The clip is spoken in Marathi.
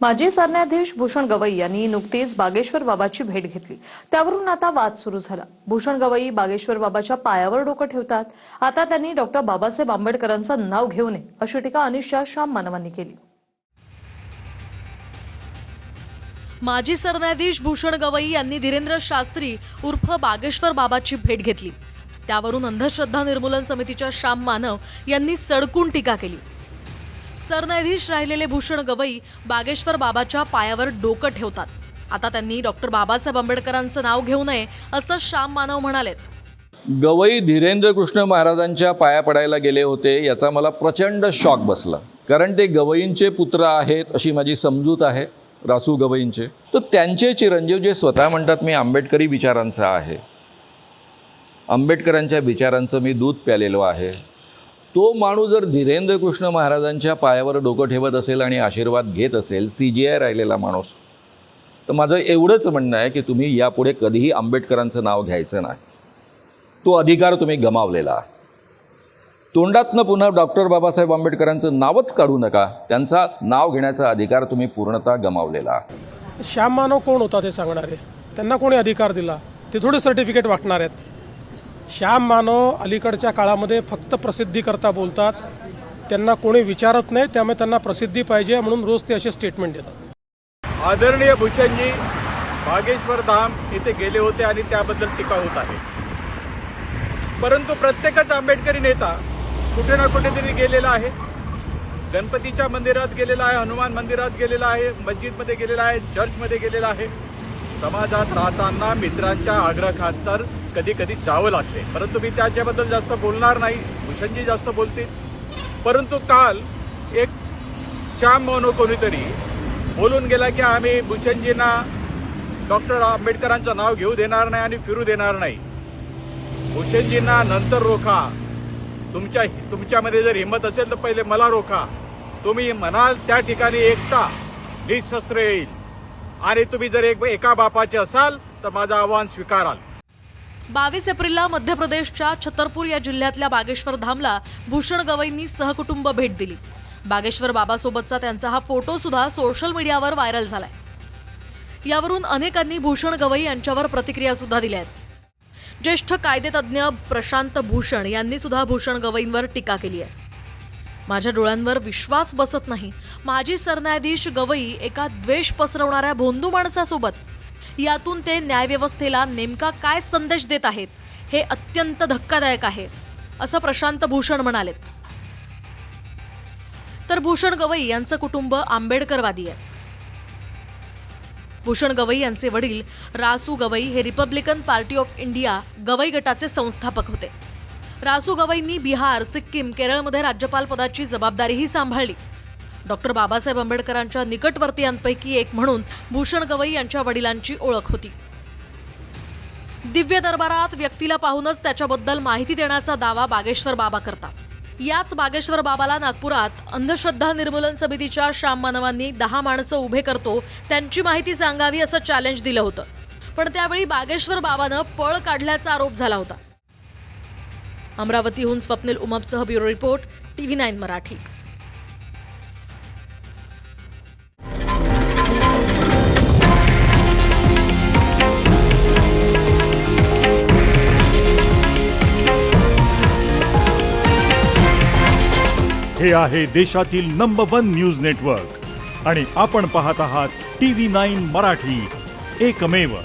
माजी सरन्यायाधीश भूषण गवई यांनी नुकतीच बागेश्वर बाबाची भेट घेतली. त्यावरून आता वाद सुरू झाला. भूषण गवई बागेश्वर बाबाच्या पायावर डोकं ठेवतात. आता त्यांनी डॉक्टर बाबासाहेब आंबेडकरांचं नाव घेऊ नये अशी टीका अनिशा श्याम मानवांनी केली. माजी सरन्यायाधीश भूषण गवई यांनी धीरेंद्र शास्त्री उर्फ बागेश्वर बाबाची भेट घेतली. त्यावरून अंधश्रद्धा निर्मूलन समितीच्या श्याम मानव यांनी सडकून टीका केली. सरन्यायाधीश राहिलेले भूषण गवई बागेश्वर बाबाच्या पायावर डोकं ठेवतात. आता त्यांनी डॉक्टर बाबासाहेब आंबेडकरांचं नाव घेऊ नये असं श्याम मानव म्हणालेत. गवई धीरेंद्र कृष्ण महाराजांच्या पाया पडायला गेले होते याचा मला प्रचंड शॉक बसला. कारण ते गवईंचे पुत्र आहेत अशी माझी समजूत आहे, रासू गवईंचे. तर त्यांचे चिरंजीव जे स्वतः म्हणतात मी आंबेडकरी विचारांचा आहे, आंबेडकरांच्या विचारांचं मी दूध प्यालेलो आहे, तो माणूस जर धीरेंद्र कृष्ण महाराजांच्या पायावर डोकं ठेवत असेल आणि आशीर्वाद घेत असेल, CGI राहिलेला माणूस, तर माझं एवढंच म्हणणं आहे की तुम्ही यापुढे कधीही आंबेडकरांचं नाव घ्यायचं नाही. तो अधिकार तुम्ही गमावलेला आहे. तोंडातनं पुन्हा डॉक्टर बाबासाहेब आंबेडकरांचं नावच काढू नका. त्यांचा नाव घेण्याचा अधिकार तुम्ही पूर्णतः गमावलेला आहे. श्याम मानव कोण होता ते सांगणारे? त्यांना कोणी अधिकार दिला? ते थोडे सर्टिफिकेट वाटणार आहेत. श्याम मानव अलीकडच्या काळामध्ये फक्त प्रसिद्धीकरता बोलतात. त्यांना कोणी विचारत नाही, त्यामुळे त्यांना प्रसिद्धी पाहिजे म्हणून रोज ते असे स्टेटमेंट देतात. आदरणीय भूषणजी बागेश्वर धाम येथे गेले होते आणि त्याबद्दल टीका होत आहे. परंतु प्रत्येकच आंबेडकरी नेता कुठे ना कुठेतरी गेलेला आहे. गणपतीच्या मंदिरात गेलेला आहे, हनुमान मंदिरात गेलेला आहे, मस्जिदमध्ये गेलेला आहे, चर्चमध्ये गेलेला आहे. समाजात राहताना मित्रांच्या आग्रहाखातर कधी कधी जावं लागते. परंतु मी त्याच्याबद्दल जास्त बोलणार नाही, भूषणजी जास्त बोलतील. परंतु काल एक श्याम मानव कोणीतरी बोलून गेला की आम्ही भूषणजींना डॉक्टर आंबेडकरांचं नाव घेऊ देणार नाही आणि फिरू देणार नाही. भूषणजींना नंतर रोखा. तुमच्यामध्ये जर हिंमत असेल तर पहिले मला रोखा. तुम्ही म्हणाल त्या ठिकाणी एकटा निशस्त्र येईल आणि तुम्ही जर एका बापाचे असाल तर माझं आव्हान स्वीकाराल. 22 एप्रिलला मध्य प्रदेशच्या छतरपूर या जिल्ह्यातल्या बागेश्वर धामला भूषण गवईंनी सहकुटुंब भेट दिली. बागेश्वर बाबासोबतचा त्यांचा हा फोटो सुद्धा सोशल मीडियावर व्हायरल झालाय. यावरून अनेकांनी भूषण गवई यांच्यावर प्रतिक्रिया सुद्धा दिल्या आहेत. ज्येष्ठ कायदेतज्ञ प्रशांत भूषण यांनी सुद्धा भूषण गवईंवर टीका केली आहे. माझ्या डोळ्यांवर विश्वास बसत नाही. माजी सरन्यायाधीश गवई एका द्वेष पसरवणाऱ्या भोंदू माणसासोबत, यातून ते न्यायव्यवस्थेला नेमका काय संदेश देत आहेत हे अत्यंत धक्कादायक आहे असं प्रशांत भूषण म्हणालेत. तर भूषण गवई यांचं कुटुंब आंबेडकरवादी आहे. भूषण गवई यांचे वडील रासू गवई हे Republican party of India Gavai गटाचे संस्थापक होते. रासू गवईंनी बिहार, सिक्कीम, केरळमध्ये राज्यपाल पदाची जबाबदारीही सांभाळली. डॉक्टर बाबासाहेब आंबेडकरांच्या निकटवर्तीयांपैकी एक म्हणून भूषण गवई यांच्या वडिलांची ओळख होती. दिव्य दरबारात व्यक्तीला पाहूनच त्याच्याबद्दल माहिती देण्याचा दावा बागेश्वर बाबा करतात. याच बागेश्वर बाबाला नागपुरात अंधश्रद्धा निर्मूलन समितीच्या श्याम मानवांनी 10 माणसं उभे करतो त्यांची माहिती सांगावी असं चॅलेंज दिलं होतं. पण त्यावेळी बागेश्वर बाबानं पळ काढल्याचा आरोप झाला होता. अमरावतीहून स्वप्नील उमपसह ब्युरो रिपोर्ट, TV9 मराठी. हे आहे देशातील नंबर 1 न्यूज नेटवर्क आणि आपण पाहत आहात TV9 मराठी, एकमेव.